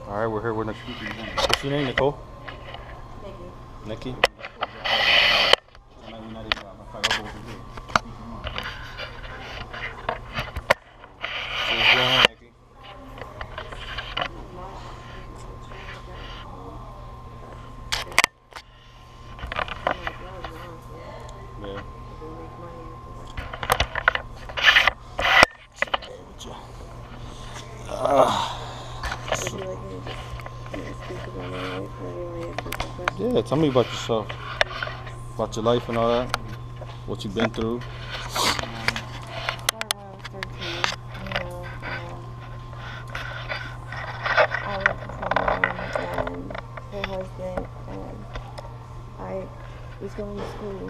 All right, we're here with what's your name, Nicole? Nikki. Nikki? So what's going on, Nikki? Yeah. Yeah, tell me about yourself. About your life and all that. What you've been through. Started when I was 13. I went to my mom and her husband, and I was going to school.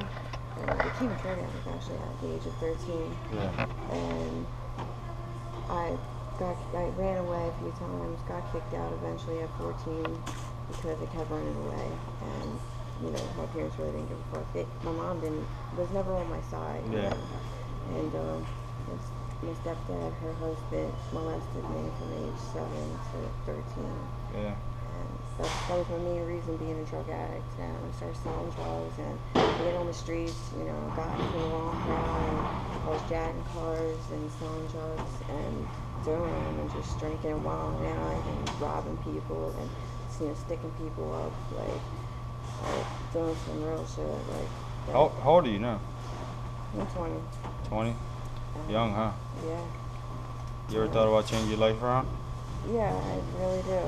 And I became a drug addict actually at the age of 13. Yeah. And I ran away a few times, got kicked out eventually at 14 because I kept running away. And my parents really didn't give a fuck. My mom was never on my side. Yeah. And my stepdad, her husband, molested me from age 7 to 13. Yeah. And that was my main reason being a drug addict. And I started selling drugs and being on the streets, got into the wrong crowd, and I was jacking cars and selling drugs and doing them and just drinking and wilding out and robbing people and sticking people up, like doing some real shit. How old are you now? I'm 20. 20? Young, huh? Yeah. You ever thought about changing your life around? Yeah, I really do.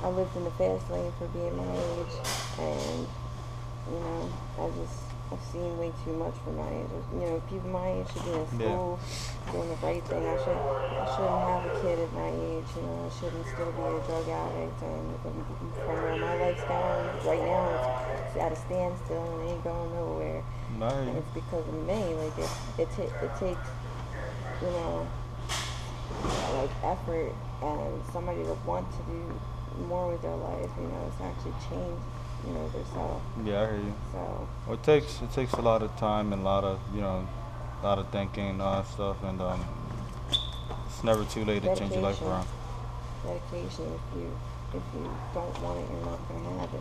I lived in the fast lane for being my age, and I've seen way too much for my age. People my age should be in school, doing the right thing. I shouldn't have a kid at my age. I shouldn't still be a drug addict. And from where my life's going right now, it's at a standstill and it ain't going nowhere. Nice. And it's because of me. Like it takes effort and somebody to want to do more with their life. To actually change themselves. Yeah, I hear you. So well, it takes a lot of time and a lot of thinking and all that stuff, and it's never too late to change your life around. Dedication. If you don't want it, you're not gonna have it.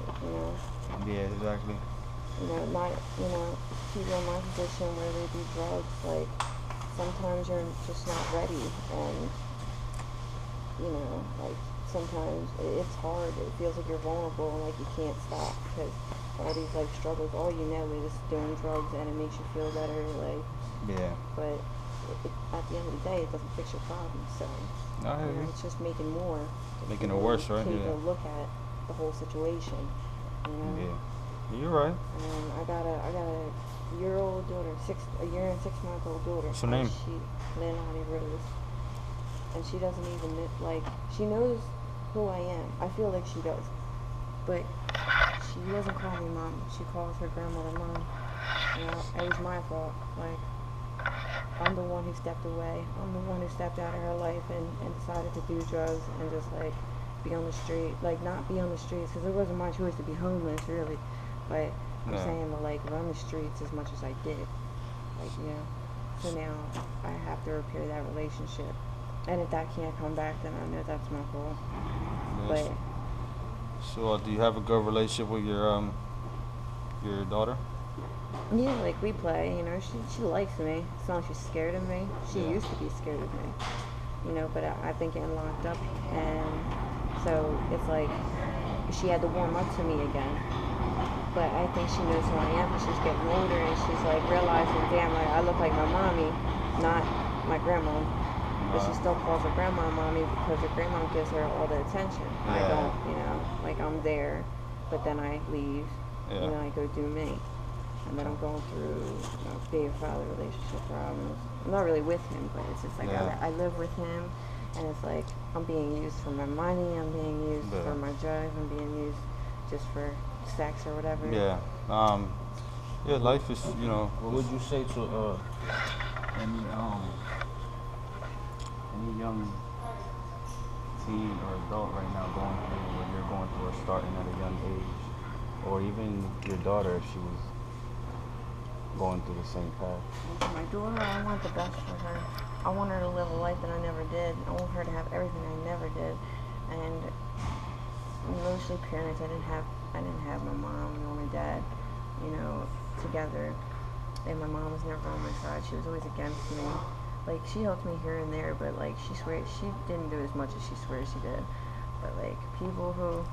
Yeah, exactly. People in my position where they do drugs, like sometimes you're just not ready, and sometimes it's hard. It feels like you're vulnerable and like you can't stop because all these struggles. All you know is doing drugs and it makes you feel better. Yeah. But at the end of the day, it doesn't fix your problem. So it's just making more. Making it worse, right? Taking a look at the whole situation. Yeah. You're right. And I got a year-old daughter, a year and 6-month-old daughter. What's her name? Leonardi Rose. And she doesn't even she knows who I am. I feel like she does, but she doesn't call me mom. She calls her grandmother mom. It was my fault. I'm the one who stepped away. I'm the one who stepped out of her life and decided to do drugs and just be on the street. Not be on the streets because it wasn't my choice to be homeless really, but I'm saying to run the streets as much as I did. So now I have to repair that relationship. And if that can't come back, then I know that's my fault. Yes. But so, do you have a good relationship with your daughter? Yeah, we play. She likes me. It's not like she's scared of me. She used to be scared of me. But I've been getting locked up, and so it's she had to warm up to me again. But I think she knows who I am because she's getting older, and she's realizing, damn, I look like my mommy, not my grandma. But she still calls her grandma mommy because her grandma gives her all the attention. I don't, I'm there, but then I leave, I go do me. And then I'm going through baby-father relationship problems. I'm not really with him, but it's just I live with him, and it's I'm being used for my money, I'm being used for my drugs, I'm being used just for sex or whatever. Yeah. Life is, What would you say to any young teen or adult right now going through what you're going through or starting at a young age, or even your daughter if she was going through the same path? My daughter, I want the best for her. I want her to live a life that I never did. I want her to have everything I never did. And mostly parents, I didn't have my mom nor my dad, you know, together. And my mom was never on my side. She was always against me. Like, she helped me here and there, but like she didn't do as much as she swears she did. But like people who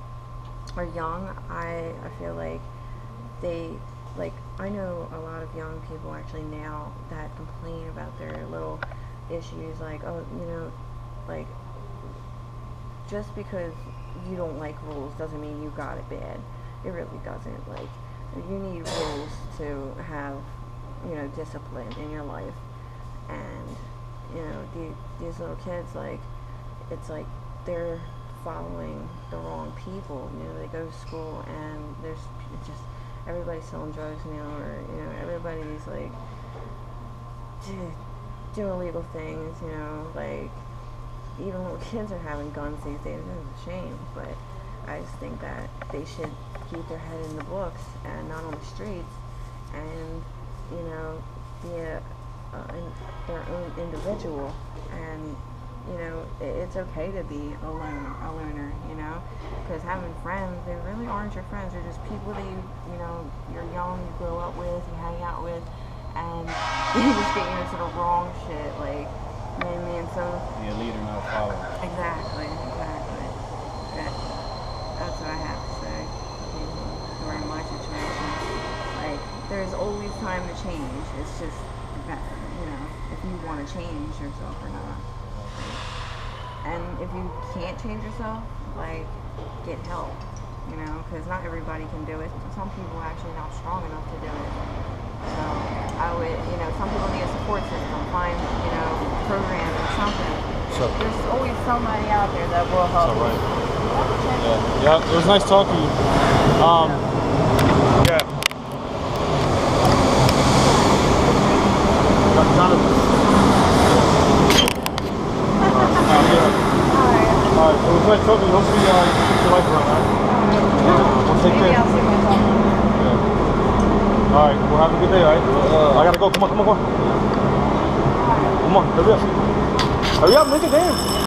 are young, I feel like they, like, I know a lot of young people actually now that complain about their little issues, like, oh, you know, like, just because you don't like rules doesn't mean you got it bad. It really doesn't. Like, you need rules to have, you know, discipline in your life. And, you know, these little kids, like, it's like they're following the wrong people. You know, they go to school and there's just everybody's selling drugs now, or, you know, everybody's like doing illegal things, you know, like even little kids are having guns these days. It's a shame, but I just think that they should keep their head in the books and not on the streets, and, you know, be their own individual. And, you know, it's okay to be a loner, you know, because having friends, they really aren't your friends. They're just people that you know, you're young, you grow up with, you hang out with, and you just get into the wrong shit, like, you know what I mean? So Be a leader, not a follower. exactly. That's what I have to say during my situation. Like, there's always time to change. It's just that, you know, if you want to change yourself or not. And if you can't change yourself, like, get help, you know, because not everybody can do it. Some people are actually not strong enough to do it. So I would, you know, some people need a support system, find, you know, a program or something. So, There's always somebody out there that will help. all right. Yeah, it was nice talking to you. Yeah. Jonathan. Alright, it was nice talking to you. Hopefully, you get your life around, alright? Well, take care. Maybe I'll see myself. Yeah. Alright, well, have a good day, alright? I gotta go. Come on. Come on, hurry up. Hurry up, make it dance.